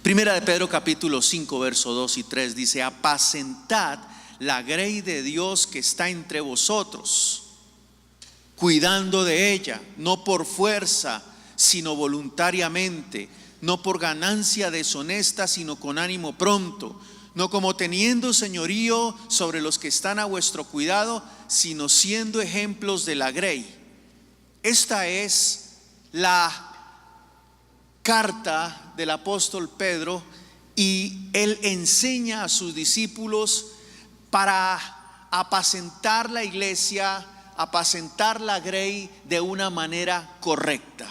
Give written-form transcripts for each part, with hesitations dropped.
Primera de Pedro capítulo 5 verso 2 y 3 dice: apacentad la grey de Dios que está entre vosotros, cuidando de ella, no por fuerza, sino voluntariamente, no por ganancia deshonesta, sino con ánimo pronto, no como teniendo señorío sobre los que están a vuestro cuidado, sino siendo ejemplos de la grey. Esta es la carta del apóstol Pedro, y él enseña a sus discípulos para apacentar la iglesia, apacentar la grey de una manera correcta.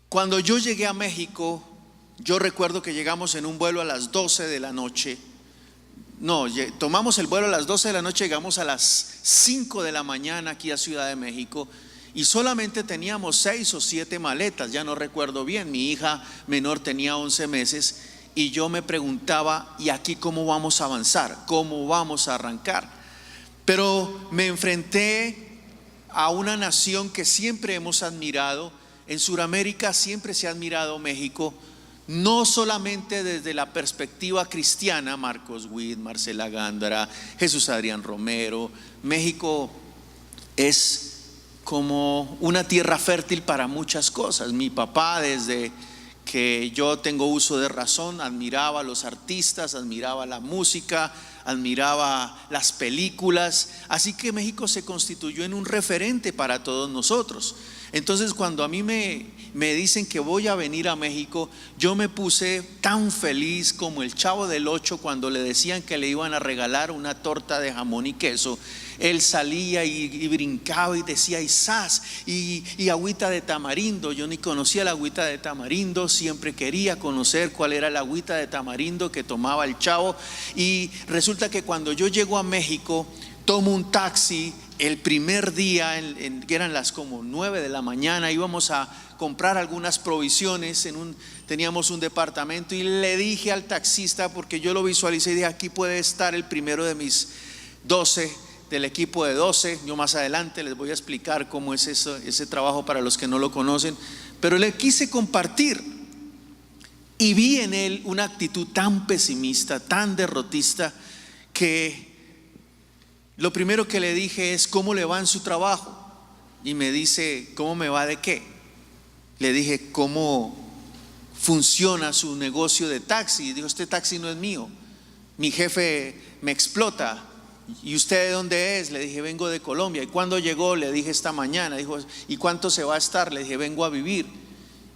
Cuando yo llegué a México, yo recuerdo que llegamos en un vuelo a las 12 de la noche. No, tomamos el vuelo a las 12 de la noche, llegamos a las 5 de la mañana aquí a Ciudad de México, y solamente teníamos 6 o 7 maletas, ya no recuerdo bien. Mi hija menor tenía 11 meses y yo me preguntaba: ¿y aquí cómo vamos a avanzar? ¿Cómo vamos a arrancar? Pero me enfrenté a una nación que siempre hemos admirado. En Sudamérica siempre se ha admirado México, no solamente desde la perspectiva cristiana, Marcos Witt, Marcela Gándara, Jesús Adrián Romero. México es como una tierra fértil para muchas cosas. Mi papá, desde que yo tengo uso de razón, admiraba a los artistas, admiraba la música, admiraba las películas. Así que México se constituyó en un referente para todos nosotros. Entonces, cuando a mí me dicen que voy a venir a México, yo me puse tan feliz como el Chavo del Ocho cuando le decían que le iban a regalar una torta de jamón y queso. Él salía y brincaba y decía: ¡Isás! Y agüita de tamarindo. Yo ni conocía la agüita de tamarindo, siempre quería conocer cuál era la agüita de tamarindo que tomaba el Chavo. Y resulta que cuando yo llego a México, tomo un taxi. El primer día, que eran las como 9 de la mañana, íbamos a comprar algunas provisiones, teníamos un departamento, y le dije al taxista, porque yo lo visualicé y dije: aquí puede estar el primero de mis 12, del equipo de 12. Yo más adelante les voy a explicar cómo es eso, ese trabajo para los que no lo conocen, pero le quise compartir, y vi en él una actitud tan pesimista, tan derrotista, que lo primero que le dije es: ¿cómo le va en su trabajo? Y me dice: ¿cómo me va de qué? Le dije: ¿cómo funciona su negocio de taxi? Y dijo: este taxi no es mío, mi jefe me explota. ¿Y usted de dónde es? Le dije: vengo de Colombia. ¿Y cuándo llegó? Le dije: esta mañana. Dijo: ¿y cuánto se va a estar? Le dije: vengo a vivir.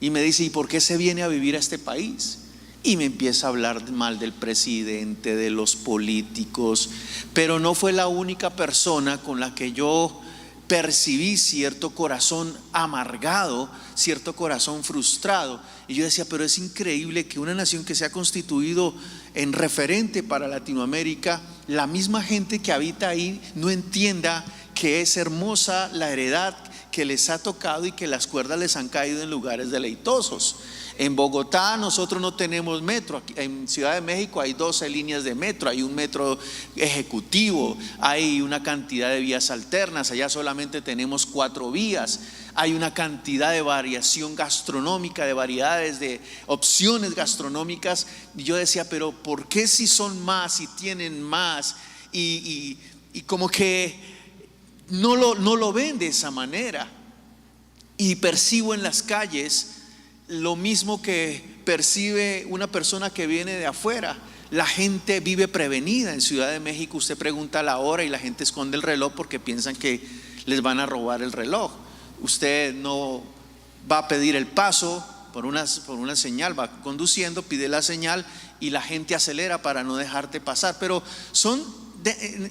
Y me dice: ¿y por qué se viene a vivir a este país? Y me empieza a hablar mal del presidente, de los políticos. Pero no fue la única persona con la que yo percibí cierto corazón amargado, cierto corazón frustrado. Y yo decía: pero es increíble que una nación que se ha constituido en referente para Latinoamérica, la misma gente que habita ahí no entienda que es hermosa la heredad que les ha tocado y que las cuerdas les han caído en lugares deleitosos. En Bogotá nosotros no tenemos metro. En Ciudad de México hay 12 líneas de metro, hay un metro ejecutivo, hay una cantidad de vías alternas. Allá solamente tenemos 4 vías. Hay una cantidad de variación gastronómica, de variedades, de opciones gastronómicas. Y yo decía: pero ¿por qué si son más y tienen más? Y como que no lo ven de esa manera. Y percibo en las calles lo mismo que percibe una persona que viene de afuera. La gente vive prevenida. En Ciudad de México usted pregunta la hora y la gente esconde el reloj porque piensan que les van a robar el reloj. Usted no va a pedir el paso por una señal, va conduciendo, pide la señal y la gente acelera para no dejarte pasar. Pero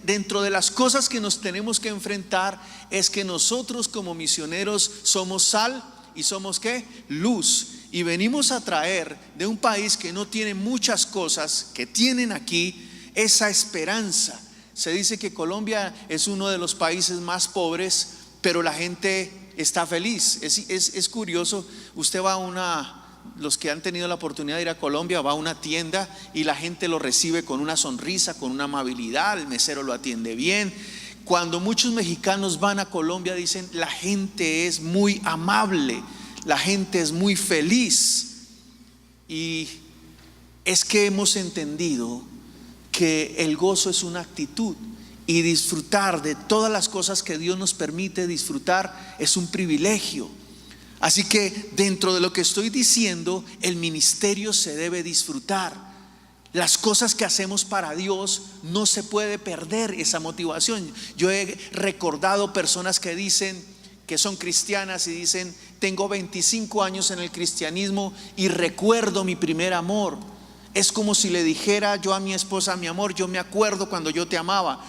dentro de las cosas que nos tenemos que enfrentar es que nosotros como misioneros somos sal y somos ¿qué? Luz. Y venimos a traer de un país que no tiene muchas cosas que tienen aquí esa esperanza. Se dice que Colombia es uno de los países más pobres, pero la gente está feliz. Es curioso. Usted va los que han tenido la oportunidad de ir a Colombia, va a una tienda y la gente lo recibe con una sonrisa, con una amabilidad. El mesero lo atiende bien. Cuando muchos mexicanos van a Colombia, dicen: la gente es muy amable, la gente es muy feliz. Y es que hemos entendido que el gozo es una actitud y disfrutar de todas las cosas que Dios nos permite disfrutar es un privilegio. Así que dentro de lo que estoy diciendo, el ministerio se debe disfrutar. Las cosas que hacemos para Dios, no se puede perder esa motivación. Yo he recordado personas que dicen que son cristianas y dicen: tengo 25 años en el cristianismo y recuerdo mi primer amor. Es como si le dijera yo a mi esposa: mi amor, yo me acuerdo cuando yo te amaba.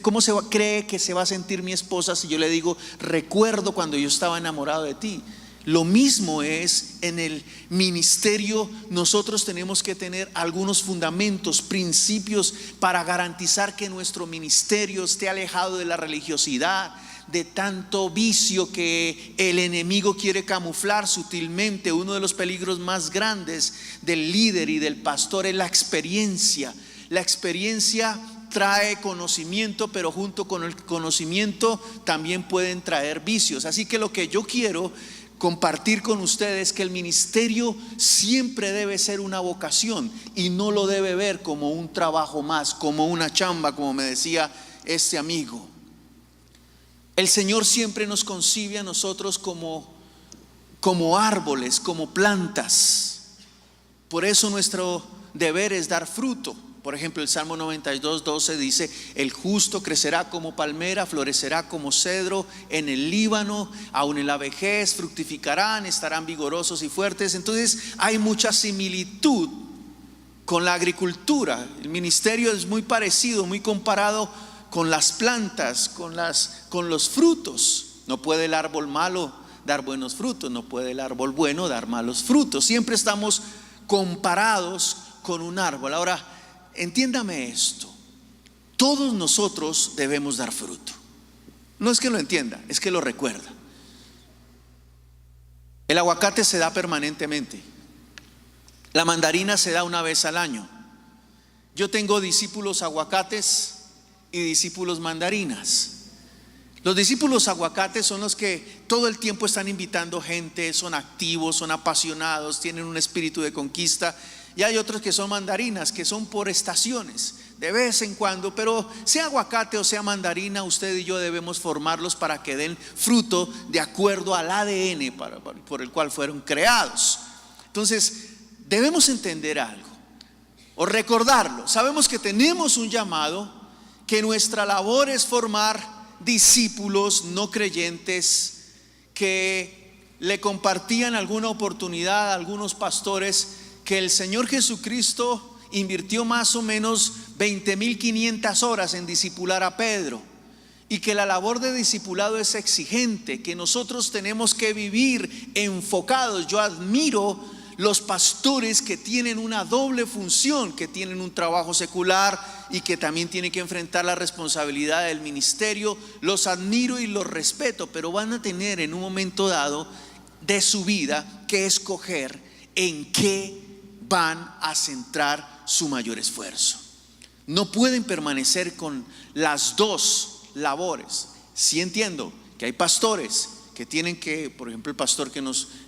¿Cómo cree que se va a sentir mi esposa si yo le digo: recuerdo cuando yo estaba enamorado de ti? Lo mismo es en el ministerio. Nosotros tenemos que tener algunos fundamentos, principios para garantizar que nuestro ministerio esté alejado de la religiosidad, de tanto vicio que el enemigo quiere camuflar sutilmente. Uno de los peligros más grandes del líder y del pastor es la experiencia. La experiencia trae conocimiento, pero junto con el conocimiento también pueden traer vicios. Así que lo que yo quiero compartir con ustedes, que el ministerio siempre debe ser una vocación y no lo debe ver como un trabajo más, como una chamba, como me decía este amigo. El Señor siempre nos concibe a nosotros como árboles, como plantas. Por eso nuestro deber es dar fruto. Por ejemplo, el Salmo 92:12 dice: el justo crecerá como palmera, florecerá como cedro en el Líbano, aun en la vejez fructificarán, estarán vigorosos y fuertes. Entonces hay mucha similitud con la agricultura. El ministerio es muy parecido, muy comparado con las plantas, con los frutos. No puede el árbol malo dar buenos frutos, no puede el árbol bueno dar malos frutos. Siempre estamos comparados con un árbol. Ahora, entiéndame esto: todos nosotros debemos dar fruto. No es que lo entienda, es que lo recuerda. El aguacate se da permanentemente. La mandarina se da una vez al año. Yo tengo discípulos aguacates y discípulos mandarinas. Los discípulos aguacates son los que todo el tiempo están invitando gente, son activos, son apasionados, tienen un espíritu de conquista. Y hay otros que son mandarinas, que son por estaciones, de vez en cuando. Pero sea aguacate o sea mandarina, usted y yo debemos formarlos para que den fruto de acuerdo al ADN por el cual fueron creados. Entonces debemos entender algo o recordarlo. Sabemos que tenemos un llamado, que nuestra labor es formar discípulos no creyentes que le compartían alguna oportunidad a algunos pastores que el Señor Jesucristo invirtió más o menos 20.500 horas en discipular a Pedro, y que la labor de discipulado es exigente, que nosotros tenemos que vivir enfocados. Yo admiro los pastores que tienen una doble función, que tienen un trabajo secular y que también tienen que enfrentar la responsabilidad del ministerio. Los admiro y los respeto, pero van a tener en un momento dado de su vida que escoger en qué van a centrar su mayor esfuerzo. No pueden permanecer con las dos labores. Sí entiendo que hay pastores que tienen que, por ejemplo, el pastor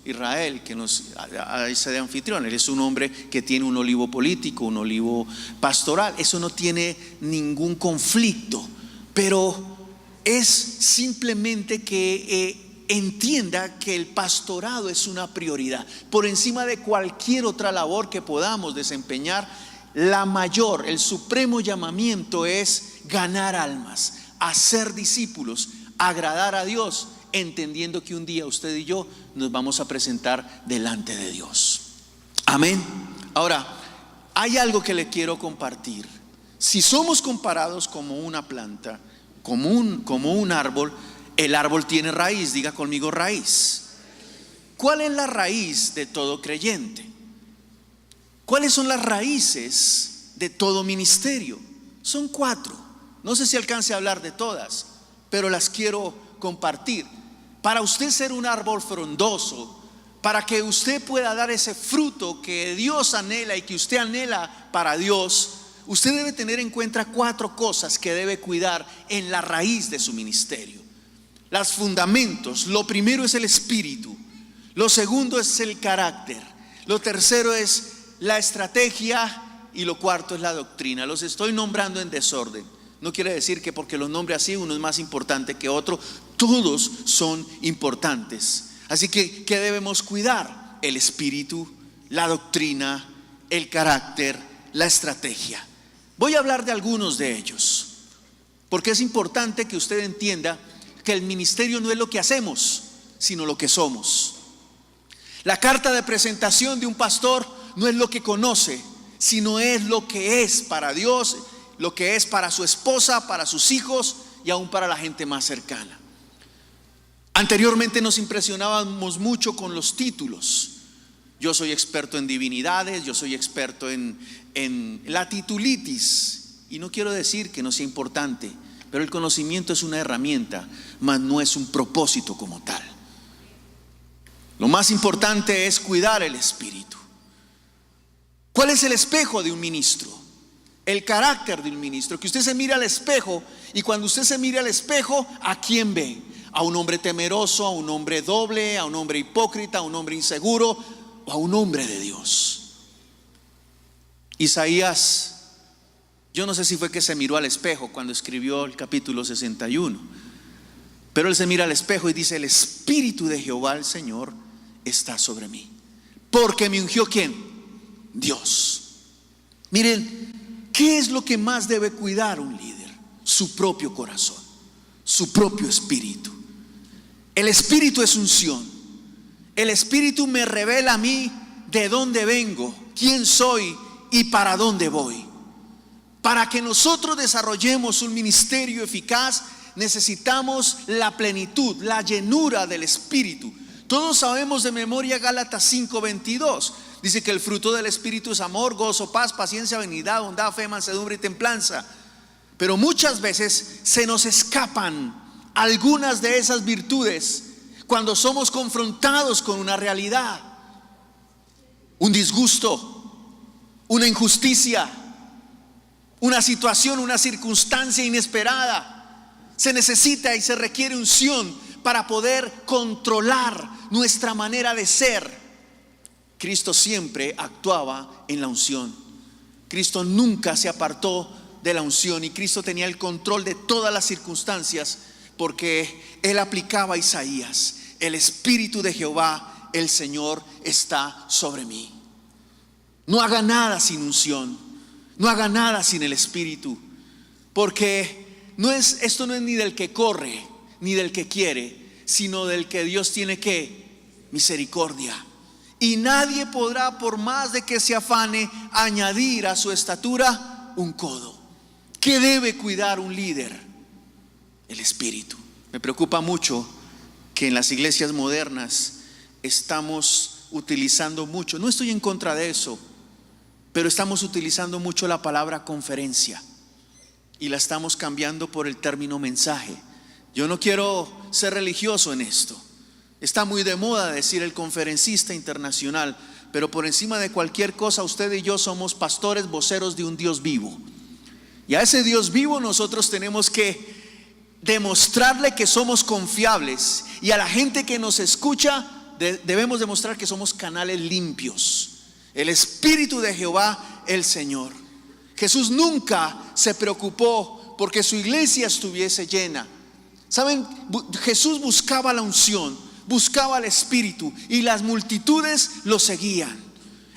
Israel, que nos hace de anfitrión, él es un hombre que tiene un olivo político, un olivo pastoral. Eso no tiene ningún conflicto, pero es simplemente que entienda que el pastorado es una prioridad por encima de cualquier otra labor que podamos desempeñar. El supremo llamamiento es ganar almas, hacer discípulos, agradar a Dios, entendiendo que un día usted y yo nos vamos a presentar delante de Dios. Amén. Ahora, hay algo que le quiero compartir. Si somos comparados como una planta, como un árbol, el árbol tiene raíz. Diga conmigo: raíz. ¿Cuál es la raíz de todo creyente? ¿Cuáles son las raíces de todo ministerio? Son 4. No sé si alcance a hablar de todas, pero las quiero compartir. Para usted ser un árbol frondoso, para que usted pueda dar ese fruto que Dios anhela y que usted anhela para Dios, usted debe tener en cuenta 4 cosas que debe cuidar en la raíz de su ministerio. Los fundamentos: lo primero es el espíritu, lo segundo es el carácter, lo tercero es la estrategia y lo cuarto es la doctrina. Los estoy nombrando en desorden. No quiere decir que porque los nombre así uno es más importante que otro. Todos son importantes. Así que, ¿qué debemos cuidar? El espíritu, la doctrina, el carácter, la estrategia. Voy a hablar de algunos de ellos, porque es importante que usted entienda que el ministerio no es lo que hacemos, sino lo que somos. La carta de presentación de un pastor no es lo que conoce, sino es lo que es para Dios, lo que es para su esposa, para sus hijos y aún para la gente más cercana. Anteriormente nos impresionábamos mucho con los títulos. Yo soy experto en divinidades, yo soy experto en la titulitis. Y no quiero decir que no sea importante, pero el conocimiento es una herramienta, mas no es un propósito como tal. Lo más importante es cuidar el espíritu. ¿Cuál es el espejo de un ministro? El carácter de un ministro. Que usted se mire al espejo, y cuando usted se mire al espejo, ¿a quién ve? A un hombre temeroso, a un hombre doble, a un hombre hipócrita, a un hombre inseguro, o a un hombre de Dios. Isaías, yo no sé si fue que se miró al espejo cuando escribió el capítulo 61, pero él se mira al espejo y dice: el espíritu de Jehová el Señor está sobre mí, porque me ungió ¿quién? Dios. Miren, ¿qué es lo que más debe cuidar un líder? Su propio corazón, su propio espíritu. El espíritu es unción. El espíritu me revela a mí de dónde vengo, quién soy y para dónde voy. Para que nosotros desarrollemos un ministerio eficaz, necesitamos la plenitud, la llenura del espíritu. Todos sabemos de memoria Gálatas 5:22. Dice que el fruto del espíritu es amor, gozo, paz, paciencia, benignidad, bondad, fe, mansedumbre y templanza. Pero muchas veces se nos escapan algunas de esas virtudes cuando somos confrontados con una realidad, un disgusto, una injusticia, una situación, una circunstancia inesperada. Se necesita y se requiere unción para poder controlar nuestra manera de ser. Cristo siempre actuaba en la unción. Cristo nunca se apartó de la unción, y Cristo tenía el control de todas las circunstancias, porque Él aplicaba a Isaías: el espíritu de Jehová el Señor está sobre mí. No haga nada sin unción, no haga nada sin el espíritu, porque esto no es ni del que corre ni del que quiere, sino del que Dios tiene que misericordia. Y nadie podrá, por más de que se afane, añadir a su estatura un codo. ¿Qué debe cuidar un líder? El espíritu. Me preocupa mucho que en las iglesias modernas estamos utilizando mucho, no estoy en contra de eso, pero estamos utilizando mucho la palabra conferencia y la estamos cambiando por el término mensaje. Yo no quiero ser religioso en esto. Está muy de moda decir el conferencista internacional, pero por encima de cualquier cosa, usted y yo somos pastores, voceros de un Dios vivo. Y a ese Dios vivo nosotros tenemos que demostrarle que somos confiables, y a la gente que nos escucha debemos demostrar que somos canales limpios. El espíritu de Jehová el Señor. Jesús nunca se preocupó porque su iglesia estuviese llena. Saben, Jesús buscaba la unción, buscaba el espíritu, y las multitudes lo seguían.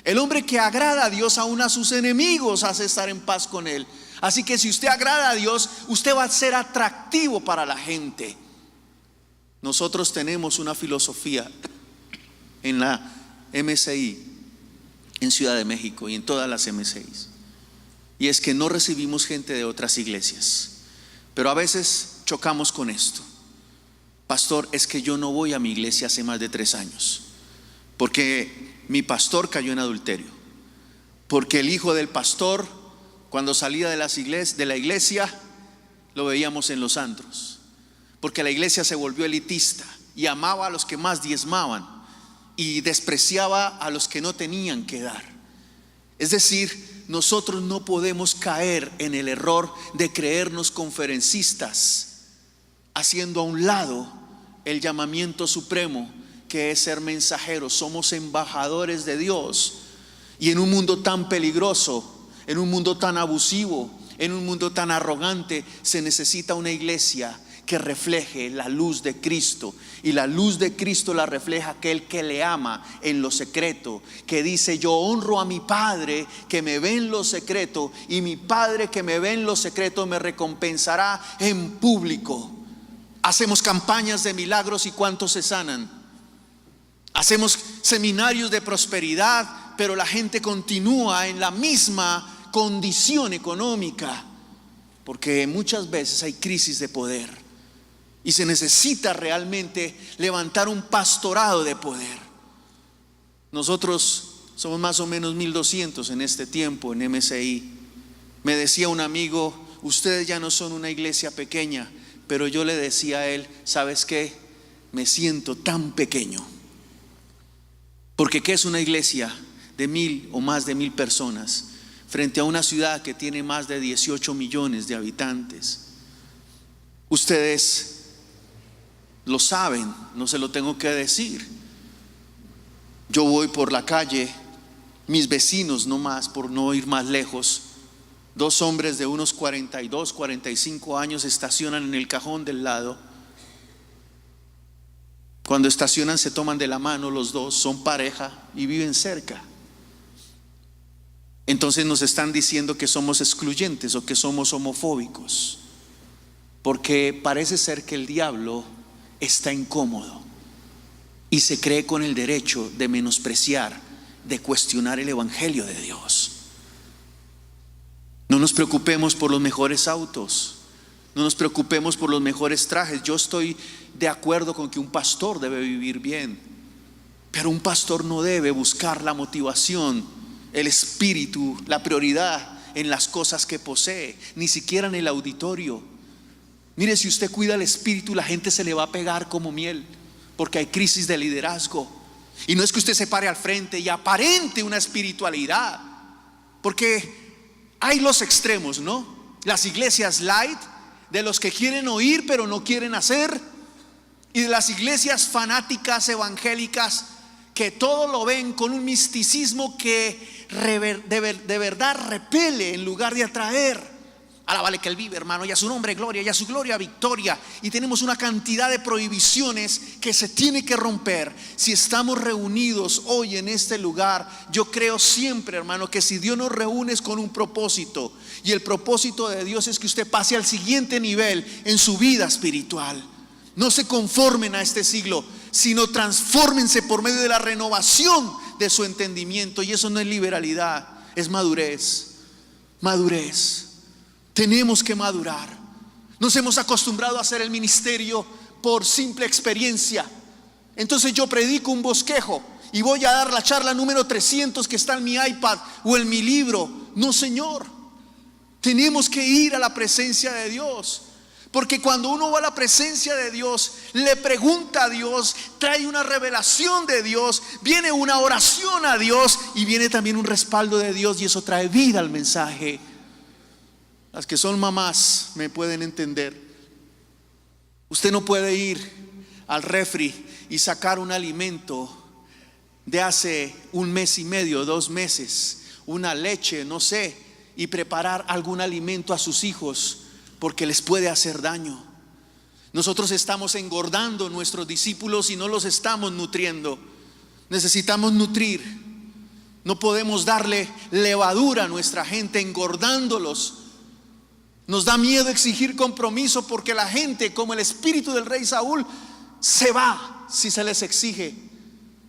El hombre que agrada a Dios, aún a sus enemigos hace estar en paz con él. Así que si usted agrada a Dios, usted va a ser atractivo para la gente. Nosotros tenemos una filosofía en la MCI, en Ciudad de México y en todas las MCIs, y es que no recibimos gente de otras iglesias. Pero a veces chocamos con esto: pastor, es que yo no voy a mi iglesia hace más de 3 años, porque mi pastor cayó en adulterio, porque el hijo del pastor, cuando salía de la iglesia, lo veíamos en los antros, porque la iglesia se volvió elitista y amaba a los que más diezmaban y despreciaba a los que no tenían que dar. Es decir, nosotros no podemos caer en el error de creernos conferencistas, haciendo a un lado el llamamiento supremo, que es ser mensajeros. Somos embajadores de Dios, Y en un mundo tan peligroso, en un mundo tan abusivo, en un mundo tan arrogante, se necesita una iglesia que refleje la luz de Cristo. Y la luz de Cristo la refleja aquel que le ama en lo secreto, que dice: yo honro a mi Padre que me ve en lo secreto, y mi Padre que me ve en lo secreto me recompensará en público. Hacemos campañas de milagros y ¿cuántos se sanan? Hacemos seminarios de prosperidad, pero la gente continúa en la misma condición económica, porque muchas veces hay crisis de poder. Y se necesita realmente levantar un pastorado de poder. Nosotros somos más o menos 1200 en este tiempo en MCI. Me decía un amigo: ustedes ya no son una iglesia pequeña. Pero yo le decía a él: ¿sabes qué? Me siento tan pequeño. Porque ¿qué es una iglesia de 1000 o más de 1000 personas frente a una ciudad que tiene más de 18 millones de habitantes? Ustedes lo saben, no se lo tengo que decir. Yo voy por la calle, mis vecinos nomás, por no ir más lejos, 2 hombres de unos 42, 45 años estacionan en el cajón del lado. Cuando estacionan se toman de la mano los dos, son pareja y viven cerca. Entonces nos están diciendo que somos excluyentes o que somos homofóbicos, porque parece ser que el diablo está incómodo y se cree con el derecho de menospreciar, de cuestionar el evangelio de Dios. No nos preocupemos por los mejores autos, no nos preocupemos por los mejores trajes. Yo estoy de acuerdo con que un pastor debe vivir bien, pero un pastor no debe buscar la motivación, el espíritu, la prioridad en las cosas que posee, ni siquiera en el auditorio. Mire, si usted cuida el espíritu, la gente se le va a pegar como miel, porque hay crisis de liderazgo. Y no es que usted se pare al frente y aparente una espiritualidad, porque hay los extremos, ¿no? Las iglesias light, de los que quieren oír pero no quieren hacer, y de las iglesias fanáticas evangélicas que todo lo ven con un misticismo que de verdad repele en lugar de atraer. Alábale que Él vive, hermano, y a su nombre gloria, y a su gloria victoria. Y tenemos una cantidad de prohibiciones que se tiene que romper. Si estamos reunidos hoy en este lugar, yo creo siempre, hermano, que si Dios nos reúne es con un propósito, y el propósito de Dios es que usted pase al siguiente nivel en su vida espiritual. No se conformen a este siglo, sino transfórmense por medio de la renovación de su entendimiento. Y eso no es liberalidad, es madurez. Madurez. Tenemos que madurar. Nos hemos acostumbrado a hacer el ministerio por simple experiencia. Entonces yo predico un bosquejo y voy a dar la charla número 300 que está en mi iPad o en mi libro. No, Señor. Tenemos que ir a la presencia de Dios. Porque cuando uno va a la presencia de Dios, le pregunta a Dios, trae una revelación de Dios, viene una oración a Dios y viene también un respaldo de Dios, y eso trae vida al mensaje. Las que son mamás me pueden entender. Usted no puede ir al refri y sacar un alimento de hace 1 mes y medio, 2 meses, una leche, no sé, y preparar algún alimento a sus hijos, porque les puede hacer daño. Nosotros estamos engordando nuestros discípulos y no los estamos nutriendo. Necesitamos nutrir. No podemos darle levadura a nuestra gente engordándolos. Nos da miedo exigir compromiso, porque la gente, como el espíritu del rey Saúl, se va si se les exige.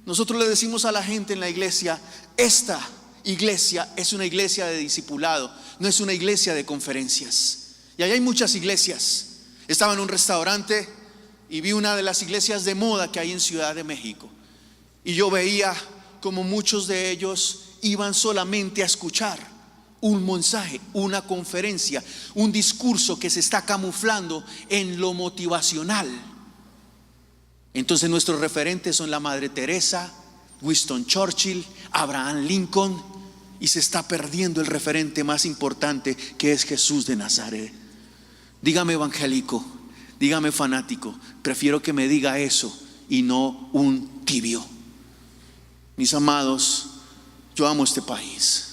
Nosotros le decimos a la gente en la iglesia: esta iglesia es una iglesia de discipulado, no es una iglesia de conferencias. Y allá hay muchas iglesias. Estaba en un restaurante y vi una de las iglesias de moda que hay en Ciudad de México, y yo veía como muchos de ellos iban solamente a escuchar un mensaje, una conferencia, un discurso que se está camuflando en lo motivacional. Entonces nuestros referentes son la Madre Teresa, Winston Churchill, Abraham Lincoln, y se está perdiendo el referente más importante, que es Jesús de Nazaret. Dígame evangélico, dígame fanático, prefiero que me diga eso y no un tibio. Mis amados, Yo amo este país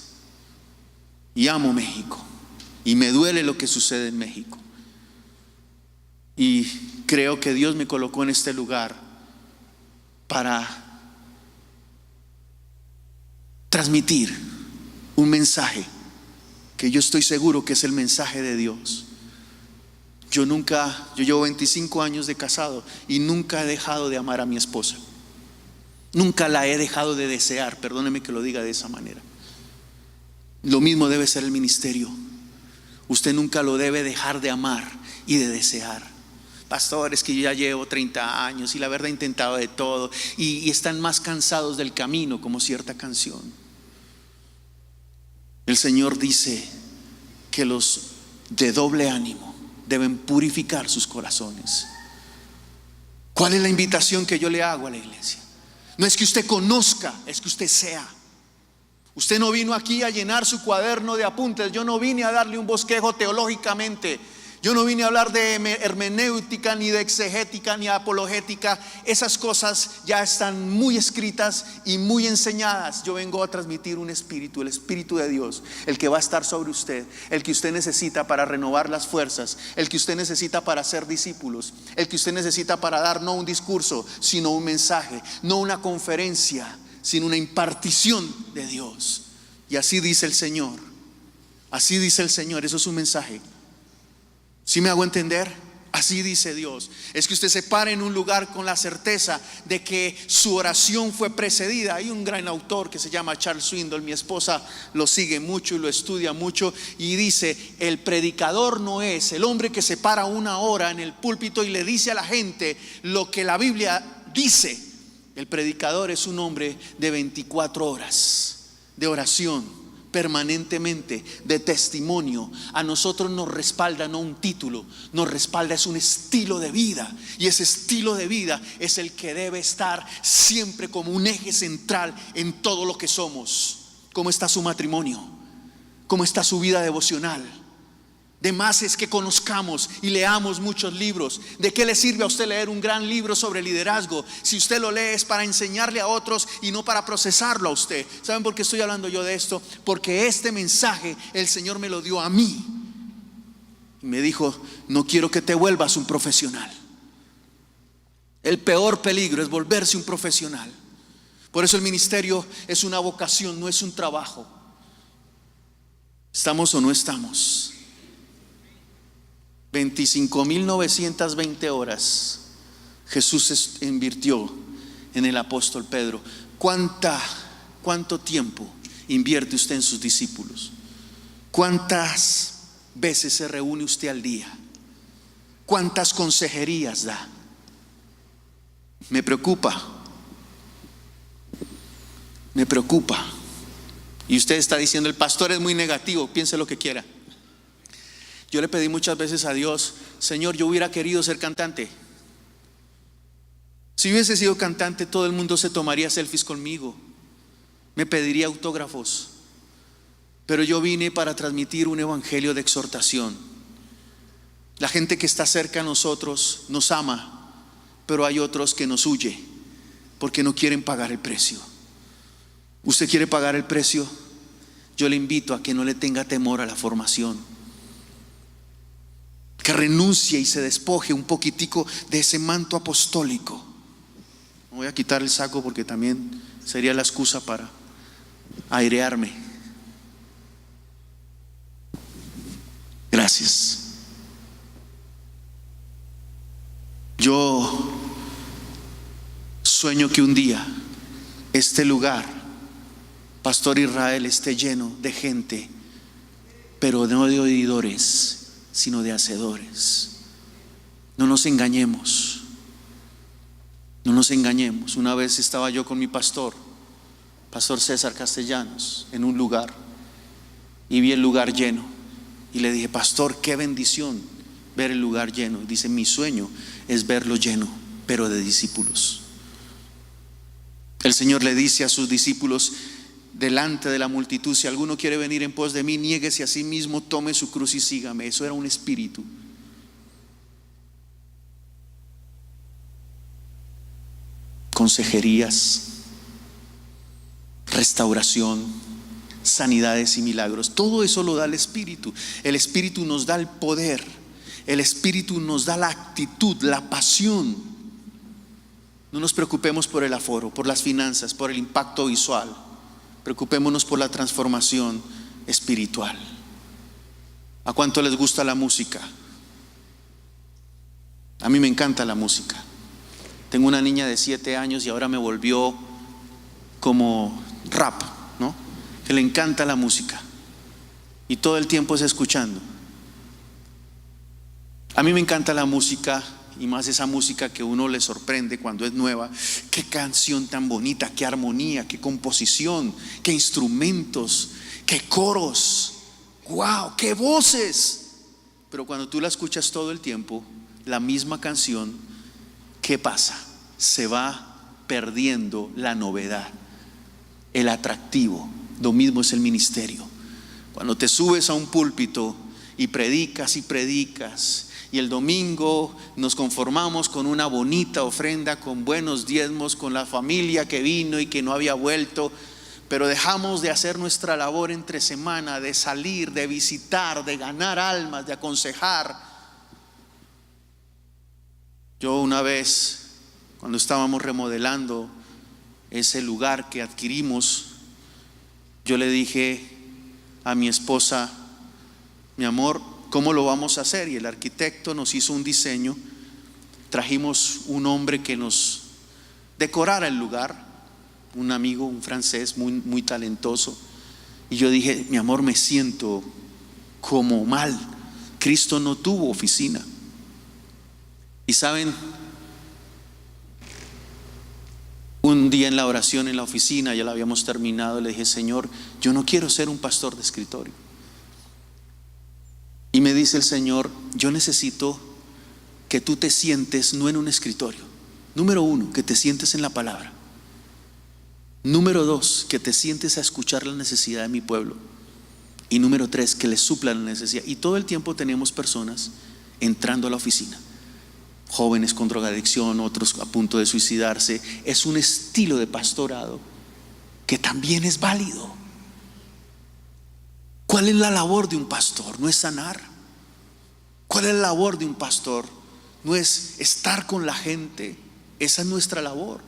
y amo México y me duele lo que sucede en México. Y creo que Dios me colocó en este lugar para transmitir un mensaje que yo estoy seguro que es el mensaje de Dios. Yo llevo 25 años de casado y nunca he dejado de amar a mi esposa. Nunca la he dejado de desear, perdóneme que lo diga de esa manera. Lo mismo debe ser el ministerio. Usted nunca lo debe dejar de amar y de desear. Pastor, es que yo ya llevo 30 años y la verdad he intentado de todo y están más cansados del camino, como cierta canción. El Señor dice que los de doble ánimo deben purificar sus corazones. ¿Cuál es la invitación que yo le hago a la iglesia? No es que usted conozca, es que usted sea. Usted no vino aquí a llenar su cuaderno de apuntes. Yo no vine a darle un bosquejo teológicamente. Yo no vine a hablar de hermenéutica, ni de exegética, ni apologética. Esas cosas ya están muy escritas y muy enseñadas. Yo vengo a transmitir un espíritu, el Espíritu de Dios, el que va a estar sobre usted, el que usted necesita para renovar las fuerzas, el que usted necesita para ser discípulos, el que usted necesita para dar no un discurso, sino un mensaje, no una conferencia, sino una impartición de Dios. Y así dice el Señor. Así dice el Señor. Eso es un mensaje. ¿Sí me hago entender? Así dice Dios. Es que usted se pare en un lugar con la certeza de que su oración fue precedida. Hay un gran autor que se llama Charles Swindoll. Mi esposa lo sigue mucho y lo estudia mucho, y dice: el predicador no es el hombre que se para una hora en el púlpito y le dice a la gente lo que la Biblia dice. El predicador es un hombre de 24 horas de oración permanentemente, de testimonio. A nosotros nos respalda no un título, nos respalda es un estilo de vida, y ese estilo de vida es el que debe estar siempre como un eje central en todo lo que somos. ¿Cómo está su matrimonio? ¿Cómo está su vida devocional? De más es que conozcamos y leamos muchos libros. ¿De qué le sirve a usted leer un gran libro sobre liderazgo si usted lo lee es para enseñarle a otros y no para procesarlo a usted? ¿Saben por qué estoy hablando yo de esto? Porque este mensaje el Señor me lo dio a mí y me dijo: no quiero que te vuelvas un profesional. El peor peligro es volverse un profesional. Por eso el ministerio es una vocación, no es un trabajo. ¿Estamos o no estamos? 25.920 horas Jesús invirtió en el apóstol Pedro. ¿Cuánto tiempo invierte usted en sus discípulos? ¿Cuántas veces se reúne usted al día? ¿Cuántas consejerías da? Me preocupa. Y usted está diciendo: el pastor es muy negativo. Piense lo que quiera. Yo le pedí muchas veces a Dios: Señor, yo hubiera querido ser cantante. Si hubiese sido cantante, todo el mundo se tomaría selfies conmigo, me pediría autógrafos. Pero yo vine para transmitir un evangelio de exhortación. La gente que está cerca a nosotros nos ama, pero hay otros que nos huye porque no quieren pagar el precio. ¿Usted quiere pagar el precio? Yo le invito a que no le tenga temor a la formación, que renuncie y se despoje un poquitico de ese manto apostólico. Me voy a quitar el saco porque también sería la excusa para airearme. Gracias. Yo sueño que un día este lugar, Pastor Israel, esté lleno de gente, pero no de oidores, sino de hacedores. No nos engañemos. Una vez estaba yo con mi pastor César Castellanos, en un lugar, y vi el lugar lleno, y le dije: pastor, qué bendición ver el lugar lleno. Y dice: mi sueño es verlo lleno, pero de discípulos. El Señor le dice a sus discípulos delante de la multitud: si alguno quiere venir en pos de mí, niéguese a sí mismo, tome su cruz y sígame. Eso era un espíritu. Consejerías, restauración, sanidades y milagros. Todo eso lo da el Espíritu. El Espíritu nos da el poder, el Espíritu nos da la actitud, la pasión. No nos preocupemos por el aforo, por las finanzas, por el impacto visual. Preocupémonos por la transformación espiritual. ¿A cuánto les gusta la música? A mí me encanta la música. Tengo una niña de 7 años y ahora me volvió como rap, ¿no? Que le encanta la música y todo el tiempo está escuchando. A mí me encanta la música, y más esa música que uno le sorprende cuando es nueva. Qué canción tan bonita, qué armonía, qué composición, qué instrumentos, qué coros, wow, qué voces. Pero cuando tú la escuchas todo el tiempo, la misma canción, ¿qué pasa? Se va perdiendo la novedad, el atractivo. Lo mismo es el ministerio. Cuando te subes a un púlpito y predicas, y el domingo nos conformamos con una bonita ofrenda, con buenos diezmos, con la familia que vino y que no había vuelto, pero dejamos de hacer nuestra labor entre semana, de salir, de visitar, de ganar almas, de aconsejar. Yo una vez, cuando estábamos remodelando ese lugar que adquirimos, yo le dije a mi esposa: mi amor, ¿cómo lo vamos a hacer? Y el arquitecto nos hizo un diseño. Trajimos un hombre que nos decorara el lugar, un amigo, un francés muy talentoso. Y yo dije: mi amor, me siento como mal. Cristo no tuvo oficina. Y saben, un día en la oración en la oficina, ya la habíamos terminado, le dije: Señor, yo no quiero ser un pastor de escritorio. Y me dice el Señor: yo necesito que tú te sientes no en un escritorio. Número 1, que te sientes en la palabra. Número 2, que te sientes a escuchar la necesidad de mi pueblo. Y número 3, que le supla la necesidad. Y todo el tiempo tenemos personas entrando a la oficina, jóvenes con drogadicción, otros a punto de suicidarse. Es un estilo de pastorado que también es válido. ¿Cuál es la labor de un pastor? No es sanar. ¿Cuál es la labor de un pastor? No es estar con la gente. Esa es nuestra labor.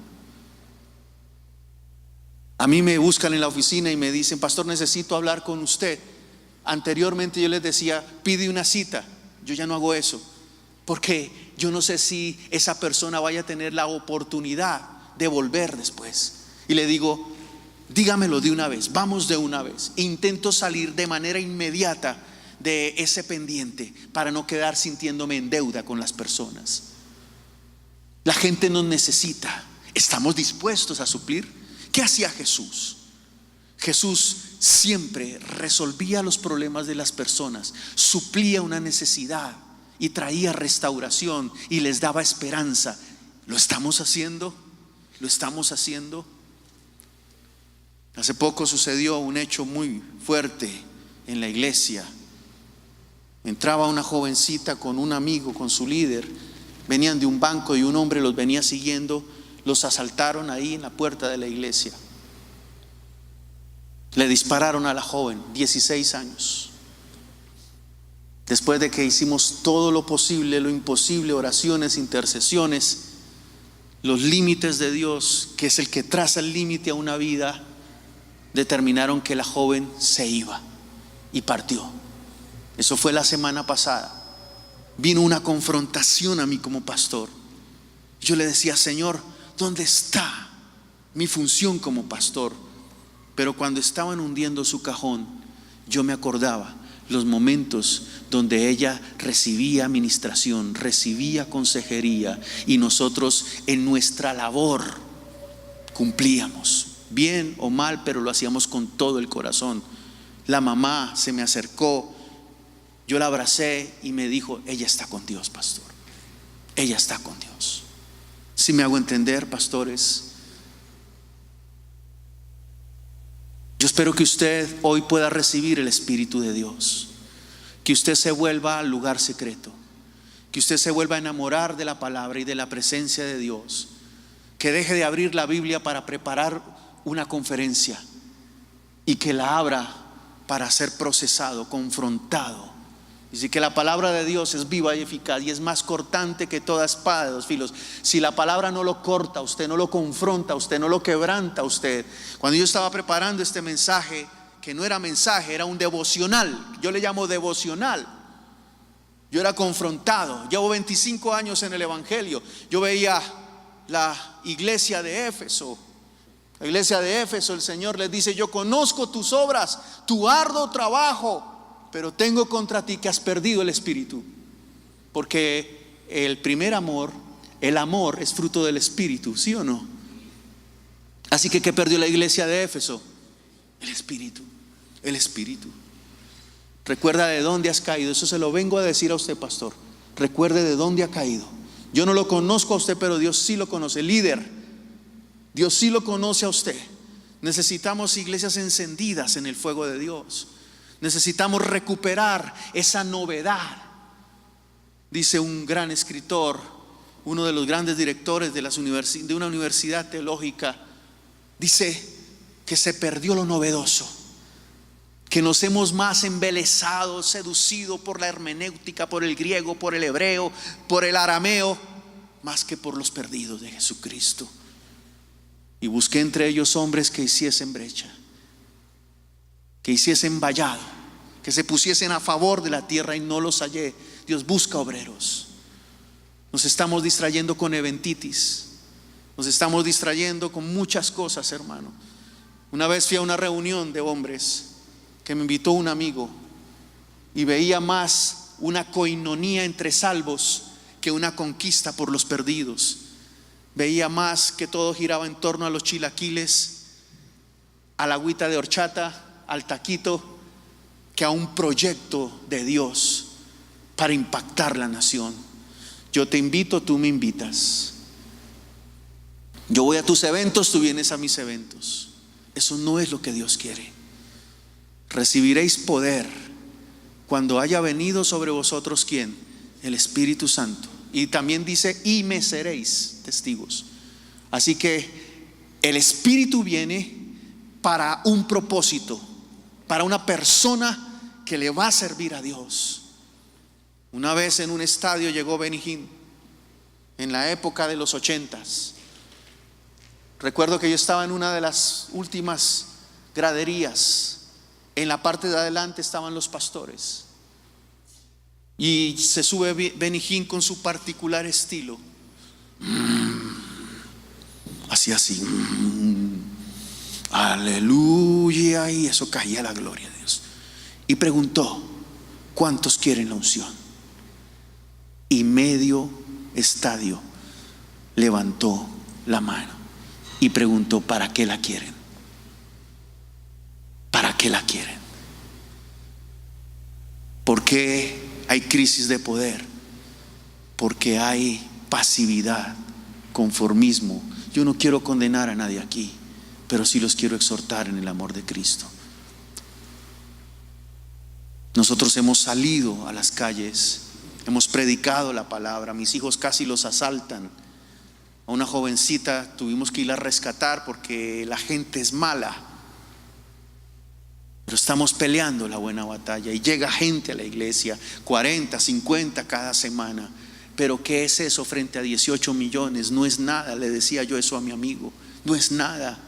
A mí me buscan en la oficina y me dicen: pastor, necesito hablar con usted. Anteriormente yo les decía: pide una cita. Yo ya no hago eso, porque yo no sé si esa persona vaya a tener la oportunidad de volver después. Y le digo: dígamelo de una vez, vamos de una vez. Intento salir de manera inmediata de ese pendiente para no quedar sintiéndome en deuda con las personas. La gente nos necesita. ¿Estamos dispuestos a suplir? ¿Qué hacía Jesús? Jesús siempre resolvía los problemas de las personas, suplía una necesidad y traía restauración y les daba esperanza. ¿Lo estamos haciendo? ¿Lo estamos haciendo? Hace poco sucedió un hecho muy fuerte en la iglesia. Entraba una jovencita con un amigo, con su líder. Venían de un banco y un hombre los venía siguiendo. Los asaltaron ahí en la puerta de la iglesia. Le dispararon a la joven, 16 años. Después de que hicimos todo lo posible, lo imposible, oraciones, intercesiones, los límites de Dios, que es el que traza el límite a una vida, determinaron que la joven se iba y partió. Eso fue la semana pasada. Vino una confrontación a mí como pastor. Yo le decía: Señor, ¿dónde está mi función como pastor? Pero cuando estaban hundiendo su cajón, yo me acordaba los momentos donde ella recibía administración, recibía consejería, y nosotros en nuestra labor cumplíamos, bien o mal, pero lo hacíamos con todo el corazón. La mamá se me acercó, yo la abracé y me dijo: ella está con Dios, pastor. Ella está con Dios. Si me hago entender, pastores? Yo espero que usted hoy pueda recibir el Espíritu de Dios, que usted se vuelva al lugar secreto, que usted se vuelva a enamorar de la palabra y de la presencia de Dios, que deje de abrir la Biblia para preparar una conferencia, y que la abra para ser procesado, confrontado. Dice que la palabra de Dios es viva y eficaz y es más cortante que toda espada de dos filos. Si la palabra no lo corta a usted, no lo confronta a usted, no lo quebranta a usted. Cuando yo estaba preparando este mensaje, que no era mensaje, era un devocional, yo le llamo devocional, yo era confrontado. Llevo 25 años en el evangelio. Yo veía la iglesia de Éfeso. La iglesia de Éfeso, el Señor les dice: yo conozco tus obras, tu arduo trabajo, pero tengo contra ti que has perdido el espíritu. Porque el primer amor, el amor es fruto del espíritu, ¿sí o no? Así que ¿qué perdió la iglesia de Éfeso? El espíritu, el espíritu. Recuerda de dónde has caído. Eso se lo vengo a decir a usted, pastor. Recuerde de dónde ha caído. Yo no lo conozco a usted, pero Dios sí lo conoce. Líder, Dios sí lo conoce a usted. Necesitamos iglesias encendidas en el fuego de Dios. Necesitamos recuperar esa novedad. Dice un gran escritor, uno de los grandes directores de una universidad teológica, dice que se perdió lo novedoso, que nos hemos más embelesado, seducido por la hermenéutica, por el griego, por el hebreo, por el arameo, más que por los perdidos de Jesucristo. Y busqué entre ellos hombres que hiciesen brecha, que hiciesen vallado, que se pusiesen a favor de la tierra, y no los hallé. Dios busca obreros. Nos estamos distrayendo con eventitis, nos estamos distrayendo con muchas cosas, hermano. Una vez fui a una reunión de hombres que me invitó un amigo, y veía más una coinonía entre salvos que una conquista por los perdidos. Veía más que todo giraba en torno a los chilaquiles, a la agüita de horchata, al taquito, que a un proyecto de Dios para impactar la nación. Yo te invito, tú me invitas. Yo voy a tus eventos, tú vienes a mis eventos. Eso no es lo que Dios quiere. Recibiréis poder cuando haya venido sobre vosotros, ¿quién? El Espíritu Santo. Y también dice: y me seréis testigos. Así que el Espíritu viene para un propósito, para una persona que le va a servir a Dios. Una vez en un estadio llegó Benny Hinn, en la época de los 80s. Recuerdo que yo estaba en una de las últimas graderías. En la parte de adelante estaban los pastores, y se sube Benny Hinn con su particular estilo. Así. Aleluya. Y eso caía la gloria de Dios. Y preguntó: ¿cuántos quieren la unción? Y medio estadio levantó la mano y preguntó: ¿para qué la quieren? ¿Para qué la quieren? ¿Por qué hay crisis de poder? Porque hay pasividad, conformismo. Yo no quiero condenar a nadie aquí, pero sí los quiero exhortar en el amor de Cristo. Nosotros hemos salido a las calles, hemos predicado la palabra. Mis hijos casi los asaltan. A una jovencita tuvimos que ir a rescatar porque la gente es mala. Pero estamos peleando la buena batalla, y llega gente a la iglesia, 40, 50 cada semana. Pero ¿qué es eso frente a 18 millones? No es nada. Le decía yo eso a mi amigo. No es nada.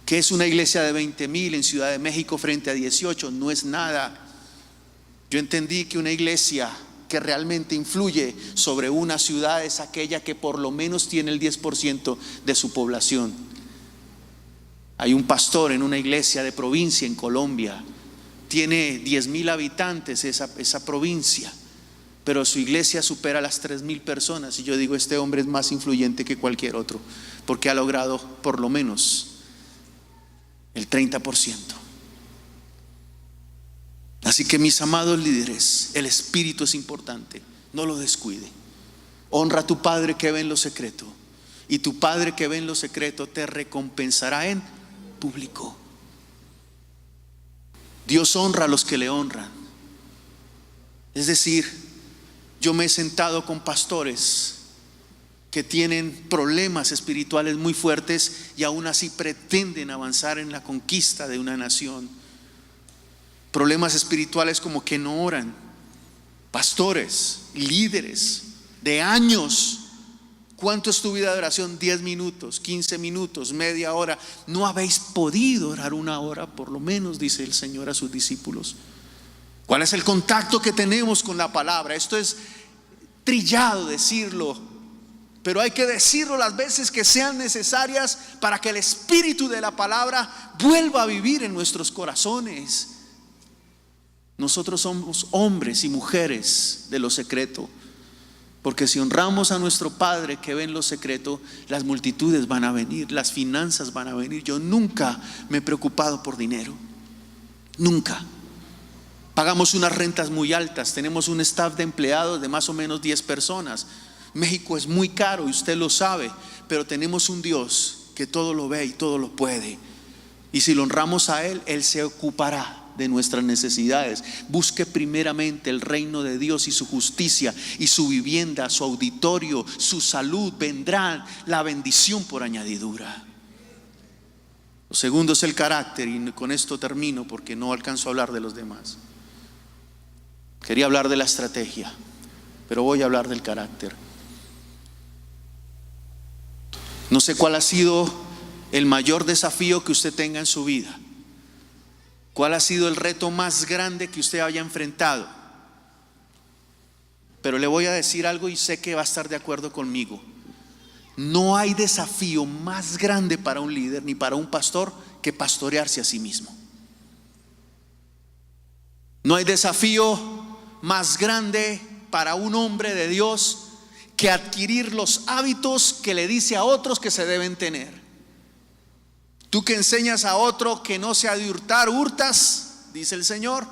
¿Qué es una iglesia de 20,000 en Ciudad de México frente a 18? No es nada. Yo entendí que una iglesia que realmente influye sobre una ciudad es aquella que por lo menos tiene el 10% de su población. Hay un pastor en una iglesia de provincia en Colombia, tiene 10,000 habitantes esa provincia, pero su iglesia supera las 3,000 personas. Y yo digo: este hombre es más influyente que cualquier otro, porque ha logrado por lo menos el 30%. Así que, mis amados líderes, el espíritu es importante, no lo descuide. Honra a tu Padre que ve en lo secreto, y tu Padre que ve en lo secreto te recompensará en público. Dios honra a los que le honran. Es decir, yo me he sentado con pastores que tienen problemas espirituales muy fuertes y aún así pretenden avanzar en la conquista de una nación. Problemas espirituales como que no oran. Pastores, líderes de años. ¿Cuánto es tu vida de oración? 10 minutos, 15 minutos, media hora. No habéis podido orar una hora, por lo menos, dice el Señor a sus discípulos. ¿Cuál es el contacto que tenemos con la palabra? Esto es trillado decirlo, pero hay que decirlo las veces que sean necesarias para que el espíritu de la palabra vuelva a vivir en nuestros corazones. Nosotros somos hombres y mujeres de lo secreto, porque si honramos a nuestro Padre que ve en lo secreto, las multitudes van a venir, las finanzas van a venir. Yo nunca me he preocupado por dinero, nunca. Pagamos unas rentas muy altas, tenemos un staff de empleados de más o menos 10 personas. México es muy caro y usted lo sabe, pero tenemos un Dios que todo lo ve y todo lo puede. Y si lo honramos a Él, Él se ocupará de nuestras necesidades. Busque primeramente el reino de Dios y su justicia, y su vivienda, su auditorio, su salud, vendrá la bendición por añadidura. Lo segundo es el carácter, y con esto termino porque no alcanzo a hablar de los demás. Quería hablar de la estrategia, pero voy a hablar del carácter. No sé cuál ha sido el mayor desafío que usted tenga en su vida. ¿Cuál ha sido el reto más grande que usted haya enfrentado? Pero le voy a decir algo y sé que va a estar de acuerdo conmigo. No hay desafío más grande para un líder ni para un pastor que pastorearse a sí mismo. No hay desafío más grande para un hombre de Dios que adquirir los hábitos que le dice a otros que se deben tener. Tú que enseñas a otro que no se ha de hurtar, hurtas, dice el Señor.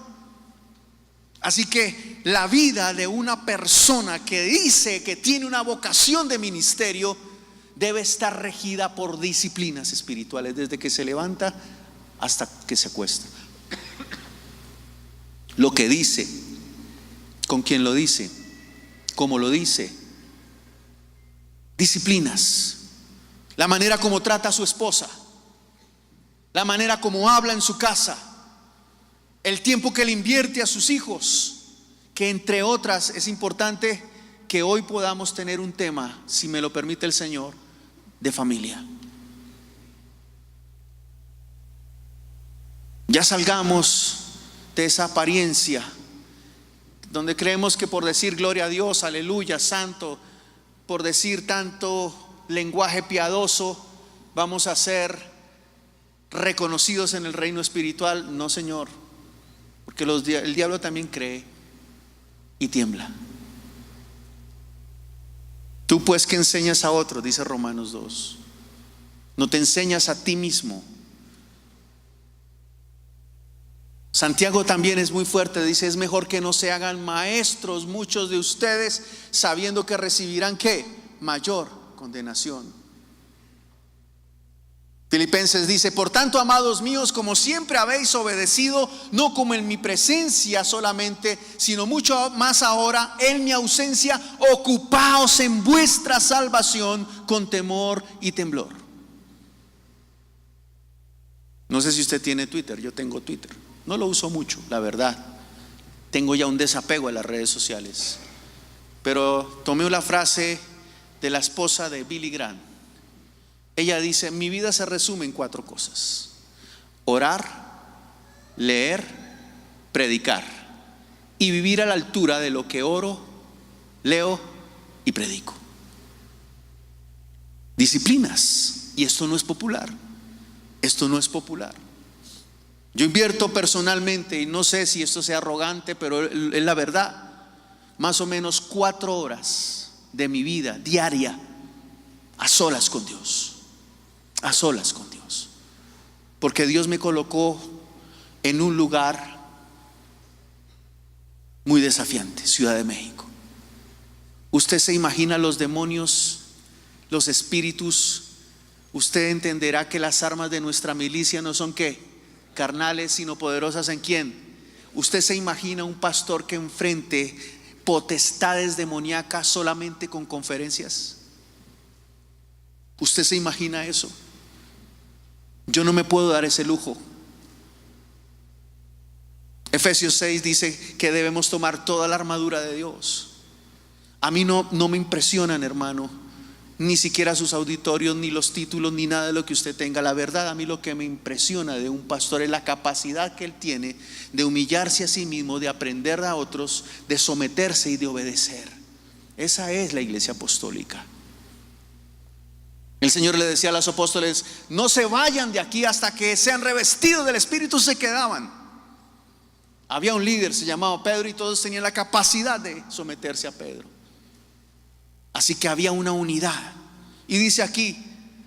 Así que la vida de una persona que dice que tiene una vocación de ministerio debe estar regida por disciplinas espirituales desde que se levanta hasta que se acuesta. Lo que dice, con quién lo dice, cómo lo dice. Disciplinas. La manera como trata a su esposa, la manera como habla en su casa, el tiempo que le invierte a sus hijos, que entre otras es importante que hoy podamos tener un tema, si me lo permite el Señor, de familia. Ya salgamos de esa apariencia donde creemos que por decir gloria a Dios, aleluya, santo, por decir tanto lenguaje piadoso, vamos a ser reconocidos en el reino espiritual. No, Señor, porque el diablo también cree y tiembla. Tú pues que enseñas a otros, dice Romanos 2, no te enseñas a ti mismo. Santiago también es muy fuerte, dice: es mejor que no se hagan maestros muchos de ustedes, sabiendo que recibirán ¿qué? Mayor condenación. Filipenses dice: por tanto, amados míos, como siempre habéis obedecido, no como en mi presencia solamente, sino mucho más ahora en mi ausencia, ocupaos en vuestra salvación con temor y temblor. No sé si usted tiene Twitter, yo tengo Twitter. No lo uso mucho, la verdad. Tengo ya un desapego a las redes sociales. Pero tomé la frase de la esposa de Billy Graham. Ella dice: mi vida se resume en 4 cosas: orar, leer, predicar y vivir a la altura de lo que oro, leo y predico. Disciplinas. Y esto no es popular. Esto no es popular. Yo invierto personalmente, y no sé si esto sea arrogante, pero es la verdad, más o menos 4 horas de mi vida diaria a solas con Dios. A solas con Dios. Porque Dios me colocó en un lugar muy desafiante, Ciudad de México. Usted se imagina los demonios, los espíritus. Usted entenderá que las armas de nuestra milicia no son ¿qué? Carnales, sino poderosas ¿en quién? Usted se imagina un pastor que enfrente potestades demoníacas solamente con conferencias. ¿Usted se imagina eso? Yo no me puedo dar ese lujo. Efesios 6 dice que debemos tomar toda la armadura de Dios. A mí no me impresionan, hermano, ni siquiera sus auditorios, ni los títulos, ni nada de lo que usted tenga. La verdad, a mí lo que me impresiona de un pastor es la capacidad que él tiene de humillarse a sí mismo, de aprender a otros, de someterse y de obedecer. Esa es la iglesia apostólica. El Señor le decía a los apóstoles: no se vayan de aquí hasta que sean revestidos del Espíritu. Se quedaban. Había un líder, se llamaba Pedro, y todos tenían la capacidad de someterse a Pedro. Así que había una unidad. Y dice aquí: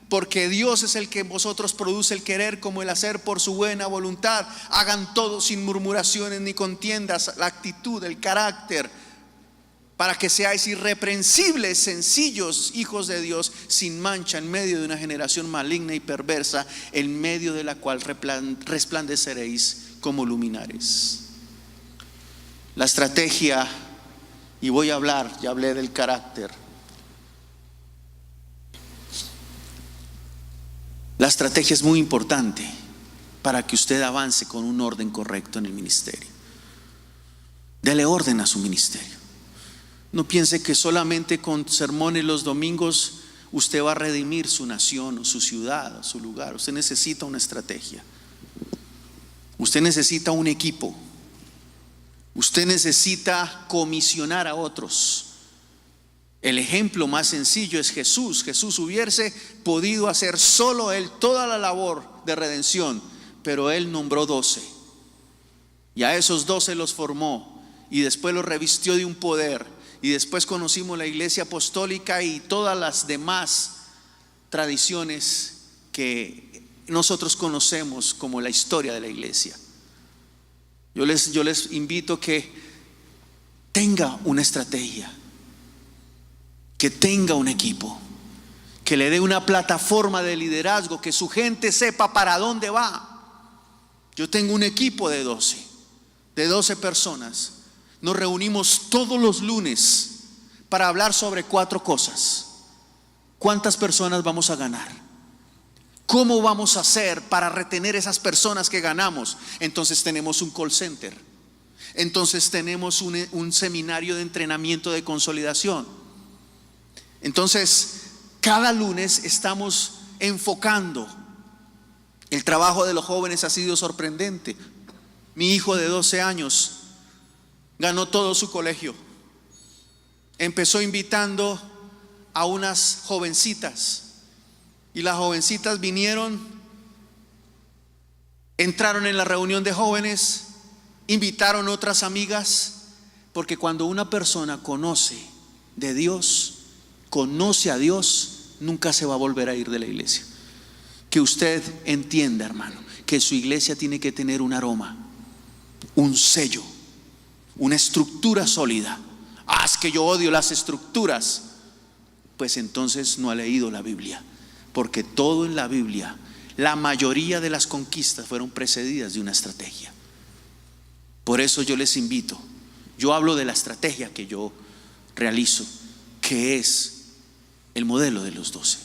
porque Dios es el que en vosotros produce el querer como el hacer por su buena voluntad. Hagan todo sin murmuraciones ni contiendas, la actitud, el carácter, para que seáis irreprensibles, sencillos, hijos de Dios, sin mancha, en medio de una generación maligna y perversa, en medio de la cual resplandeceréis como luminares. La estrategia, y voy a hablar, ya hablé del carácter. La estrategia es muy importante para que usted avance con un orden correcto en el ministerio. Dele orden a su ministerio. No piense que solamente con sermones los domingos usted va a redimir su nación o su ciudad o su lugar. Usted necesita una estrategia. Usted necesita un equipo. Usted necesita comisionar a otros. El ejemplo más sencillo es Jesús. Jesús hubiese podido hacer solo él toda la labor de redención, pero él nombró 12, y a esos 12 los formó, y después los revistió de un poder. Y después conocimos la iglesia apostólica y todas las demás tradiciones que nosotros conocemos como la historia de la iglesia. Yo les invito que tenga una estrategia, que tenga un equipo, que le dé una plataforma de liderazgo, que su gente sepa para dónde va. Yo tengo un equipo de 12 personas. Nos reunimos todos los lunes para hablar sobre 4 cosas. ¿Cuántas personas vamos a ganar? ¿Cómo vamos a hacer para retener esas personas que ganamos? Entonces tenemos un call center. Entonces tenemos un seminario de entrenamiento de consolidación. Entonces cada lunes estamos enfocando. El trabajo de los jóvenes ha sido sorprendente. Mi hijo de 12 años ganó todo su colegio. Empezó invitando a unas jovencitas, y las jovencitas vinieron, entraron en la reunión de jóvenes, invitaron otras amigas, porque cuando una persona conoce de Dios, conoce a Dios, nunca se va a volver a ir de la iglesia. Que usted entienda, hermano, que su iglesia tiene que tener un aroma, un sello, una estructura sólida. Es que yo odio las estructuras. Pues entonces no ha leído la Biblia, porque todo en la Biblia, la mayoría de las conquistas fueron precedidas de una estrategia. Por eso yo les invito, yo hablo de la estrategia que yo realizo, que es el modelo de los 12.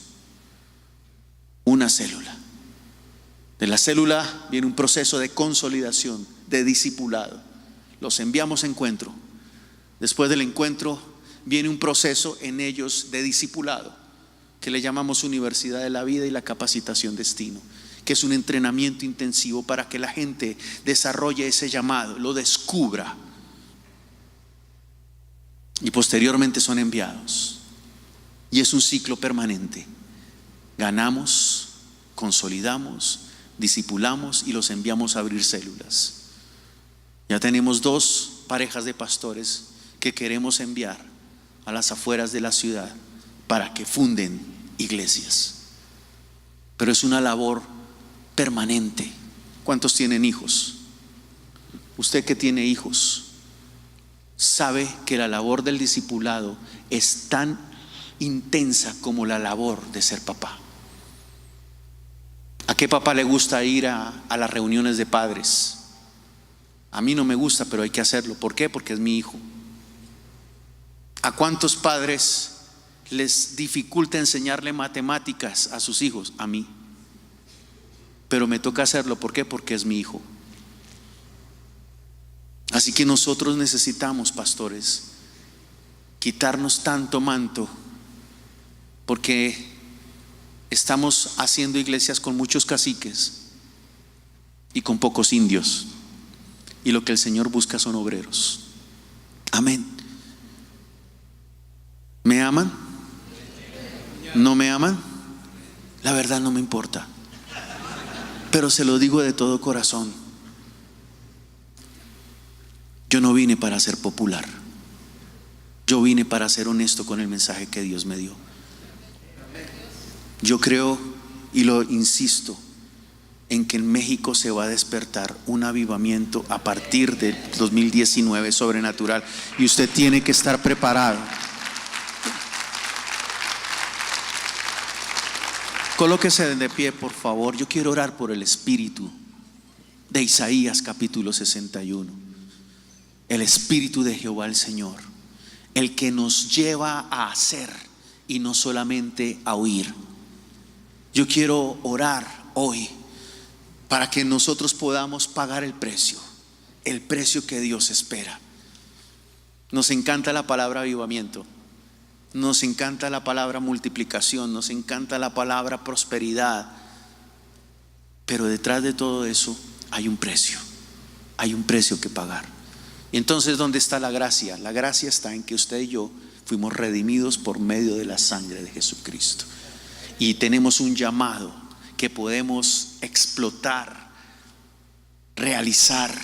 Una célula. De la célula viene un proceso de consolidación, de discipulado. Los enviamos a encuentro. Después del encuentro viene un proceso en ellos de discipulado, que le llamamos Universidad de la Vida y la Capacitación Destino, que es un entrenamiento intensivo para que la gente desarrolle ese llamado, lo descubra, y posteriormente son enviados. Y es un ciclo permanente. Ganamos, consolidamos, discipulamos y los enviamos a abrir células. Ya tenemos 2 parejas de pastores que queremos enviar a las afueras de la ciudad para que funden iglesias. Pero es una labor permanente. ¿Cuántos tienen hijos? Usted que tiene hijos sabe que la labor del discipulado es tan intensa como la labor de ser papá. ¿A qué papá le gusta ir a las reuniones de padres? A mí no me gusta, pero hay que hacerlo. ¿Por qué? Porque es mi hijo. ¿A cuántos padres les dificulta enseñarle matemáticas a sus hijos? A mí. Pero me toca hacerlo. ¿Por qué? Porque es mi hijo. Así que nosotros necesitamos, pastores, quitarnos tanto manto, porque estamos haciendo iglesias con muchos caciques y con pocos indios, y lo que el Señor busca son obreros. Amén. ¿Me aman? ¿No me aman? La verdad no me importa, pero se lo digo de todo corazón. Yo no vine para ser popular. Yo vine para ser honesto con el mensaje que Dios me dio. Yo creo, y lo insisto, en que en México se va a despertar un avivamiento a partir del 2019 sobrenatural, y usted tiene que estar preparado. Colóquese de pie, por favor. Yo quiero orar por el espíritu de Isaías capítulo 61. El espíritu de Jehová el Señor, el que nos lleva a hacer y no solamente a oír. Yo quiero orar hoy para que nosotros podamos pagar el precio que Dios espera. Nos encanta la palabra avivamiento, nos encanta la palabra multiplicación, nos encanta la palabra prosperidad, pero detrás de todo eso hay un precio que pagar. Y entonces, ¿dónde está la gracia? La gracia está en que usted y yo fuimos redimidos por medio de la sangre de Jesucristo, y tenemos un llamado que podemos explotar, realizar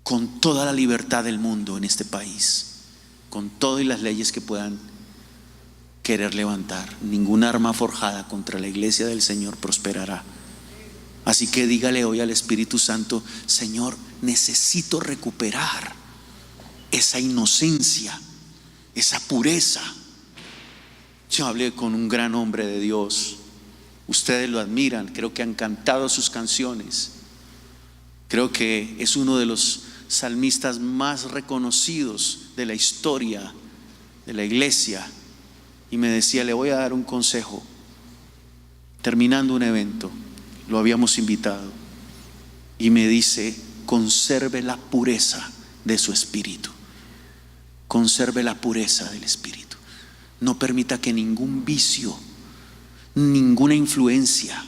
con toda la libertad del mundo en este país, con todas las leyes que puedan querer levantar. Ninguna arma forjada contra la iglesia del Señor prosperará. Así que dígale hoy al Espíritu Santo: Señor, necesito recuperar esa inocencia, esa pureza. Yo hablé con un gran hombre de Dios, ustedes lo admiran, creo que han cantado sus canciones, creo que es uno de los salmistas más reconocidos de la historia de la iglesia, y me decía: le voy a dar un consejo. Terminando un evento, lo habíamos invitado, y me dice: conserve la pureza de su espíritu, conserve la pureza del espíritu. No permita que ningún vicio, ninguna influencia,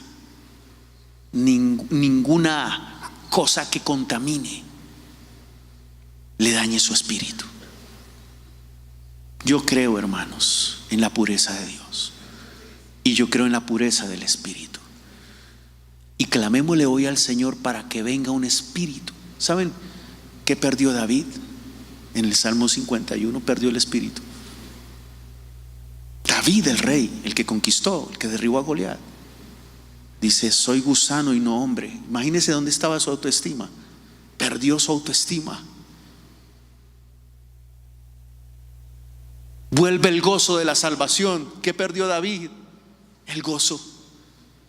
ninguna cosa que contamine le dañe su espíritu. Yo creo, hermanos, en la pureza de Dios, y yo creo en la pureza del espíritu. Y clamémosle hoy al Señor para que venga un espíritu. ¿Saben qué perdió David? En el Salmo 51 perdió el espíritu. David, el rey, el que conquistó, el que derribó a Goliat, dice: soy gusano y no hombre. Imagínese dónde estaba su autoestima. Perdió su autoestima. Vuelve el gozo de la salvación. ¿Qué perdió David? El gozo.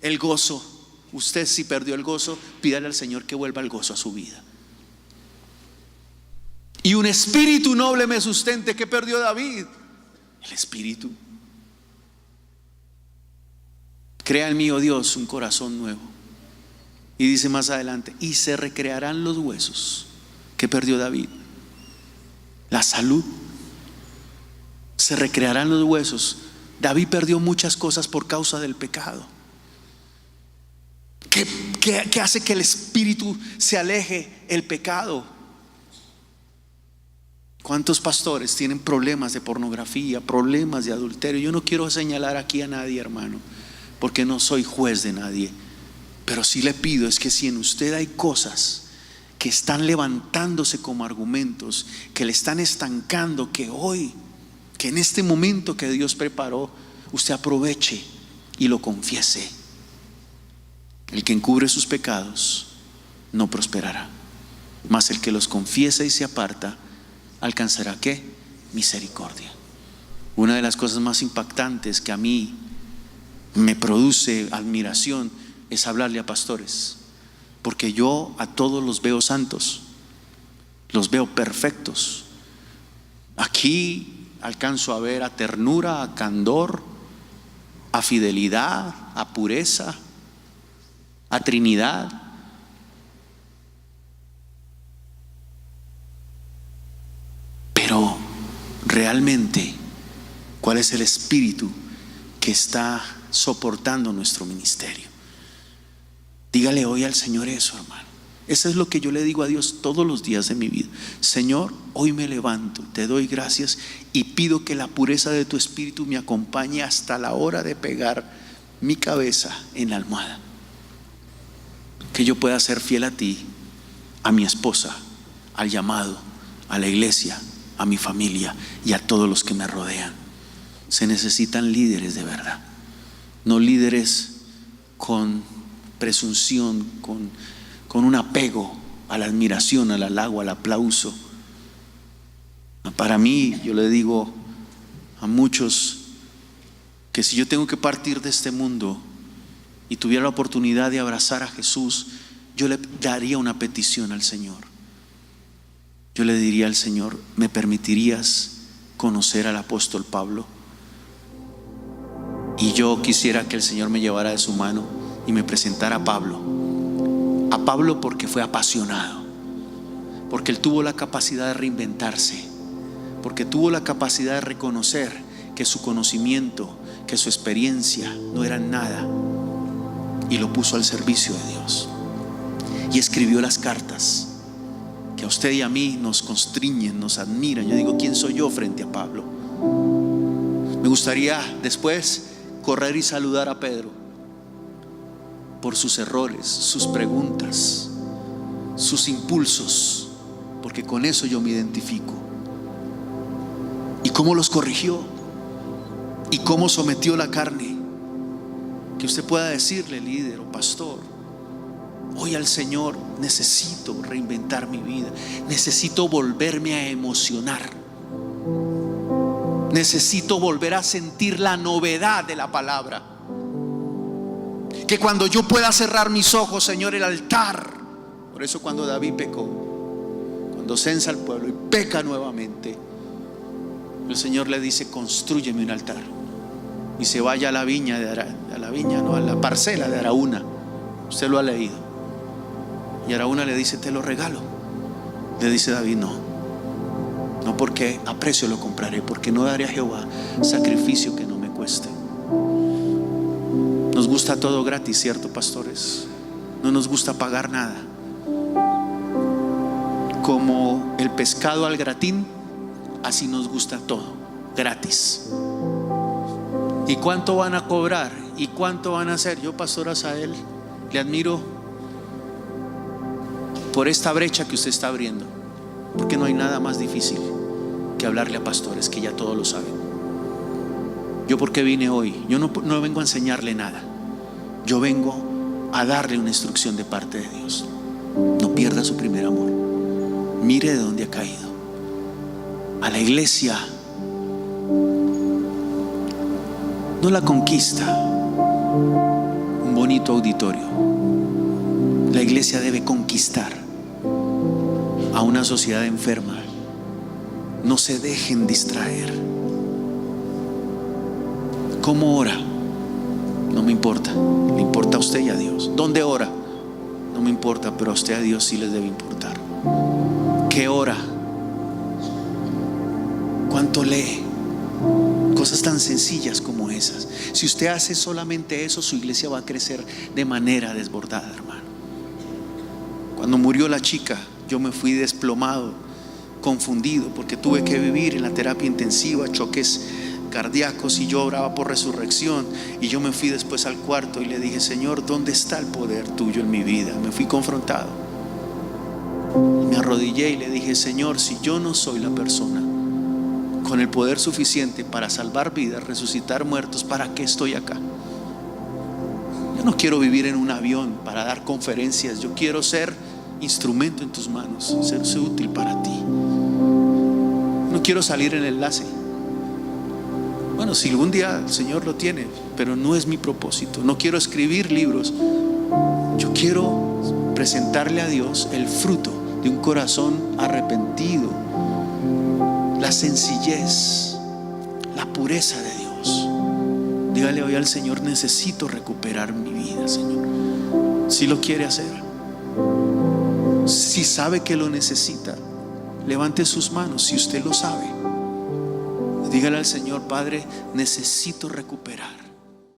El gozo. Usted, si perdió el gozo, pídale al Señor que vuelva el gozo a su vida. Y un espíritu noble me sustente. ¿Qué perdió David? El espíritu. Crea en mí, oh Dios, un corazón nuevo. Y dice más adelante: y se recrearán los huesos. ¿Qué perdió David? La salud. Se recrearán los huesos. David perdió muchas cosas por causa del pecado. ¿Qué hace que el espíritu se aleje? El pecado. ¿Cuántos pastores tienen problemas de pornografía, problemas de adulterio? Yo no quiero señalar aquí a nadie, hermano, porque no soy juez de nadie, pero sí le pido es que si en usted hay cosas que están levantándose como argumentos, que le están estancando, que hoy, que en este momento que Dios preparó, usted aproveche y lo confiese. El que encubre sus pecados no prosperará, mas el que los confiesa y se aparta alcanzará ¿qué? Misericordia. Una de las cosas más impactantes que a mí me produce admiración es hablarle a pastores, porque yo a todos los veo santos, los veo perfectos. Aquí alcanzo a ver a ternura, a candor, a fidelidad, a pureza, a Trinidad. Pero realmente, ¿cuál es el espíritu que está soportando nuestro ministerio? Dígale hoy al Señor eso, hermano. Eso es lo que yo le digo a Dios todos los días de mi vida. Señor, hoy me levanto, te doy gracias y pido que la pureza de tu espíritu me acompañe hasta la hora de pegar mi cabeza en la almohada. Que yo pueda ser fiel a ti, a mi esposa, al llamado, a la iglesia, a mi familia y a todos los que me rodean. Se necesitan líderes de verdad, no líderes con presunción, con un apego a la admiración, al halago, al aplauso. Para mí, yo le digo a muchos que si yo tengo que partir de este mundo y tuviera la oportunidad de abrazar a Jesús, yo le daría una petición al Señor. Yo le diría al Señor: ¿me permitirías conocer al apóstol Pablo? Y yo quisiera que el Señor me llevara de su mano y me presentara a Pablo. A Pablo porque fue apasionado, porque él tuvo la capacidad de reinventarse, porque tuvo la capacidad de reconocer que su conocimiento, que su experiencia no eran nada, y lo puso al servicio de Dios. Y escribió las cartas que a usted y a mí nos constriñen, nos admiran. Yo digo: ¿quién soy yo frente a Pablo? Me gustaría después correr y saludar a Pedro por sus errores, sus preguntas, sus impulsos, porque con eso yo me identifico. Y cómo los corrigió y cómo sometió la carne. Que usted pueda decirle, líder o pastor: hoy al Señor necesito reinventar mi vida, necesito volverme a emocionar, necesito volver a sentir la novedad de la palabra. Que cuando yo pueda cerrar mis ojos, Señor, el altar. Por eso cuando David pecó, cuando censa al pueblo y peca nuevamente, el Señor le dice: constrúyeme un altar. Y se vaya a la viña a la parcela de Araúna. Usted lo ha leído. Y Araúna le dice: te lo regalo. Le dice David: no, porque a precio lo compraré, porque no daré a Jehová sacrificio que no me cueste. Nos gusta todo gratis, ¿cierto, pastores? No nos gusta pagar nada. Como el pescado al gratín, así nos gusta todo gratis. ¿Y cuánto van a cobrar? ¿Y cuánto van a hacer? Yo, pastor Asael, le admiro por esta brecha que usted está abriendo, porque no hay nada más difícil que hablarle a pastores que ya todos lo saben. Yo, ¿por qué vine hoy? Yo no vengo a enseñarle nada. Yo vengo a darle una instrucción de parte de Dios. No pierda su primer amor. Mire de dónde ha caído. A la iglesia no la conquista un bonito auditorio. La iglesia debe conquistar a una sociedad enferma. No se dejen distraer. ¿Cómo ora? No me importa. Le importa a usted y a Dios. ¿Dónde ora? No me importa, pero a usted y a Dios sí les debe importar. ¿Qué ora? ¿Cuánto lee? Cosas tan sencillas como esas. Si usted hace solamente eso, su iglesia va a crecer de manera desbordada, hermano. Cuando murió la chica, yo me fui desplomado, confundido, porque tuve que vivir en la terapia intensiva, choques cardíacos, y yo oraba por resurrección. Y yo me fui después al cuarto y le dije: Señor, ¿dónde está el poder tuyo en mi vida? Me fui confrontado. Me arrodillé y le dije: Señor, si yo no soy la persona con el poder suficiente para salvar vidas, resucitar muertos, ¿para qué estoy acá? Yo no quiero vivir en un avión para dar conferencias. Yo quiero ser instrumento en tus manos, ser útil para ti. No quiero salir en el enlace. Bueno, si algún día el Señor lo tiene, pero no es mi propósito. No quiero escribir libros. Yo quiero presentarle a Dios el fruto de un corazón arrepentido, la sencillez, la pureza de Dios. Dígale hoy al Señor: necesito recuperar mi vida, Señor. Si lo quiere hacer, si sabe que lo necesita, levante sus manos. Si usted lo sabe, dígale al Señor: Padre, necesito recuperar.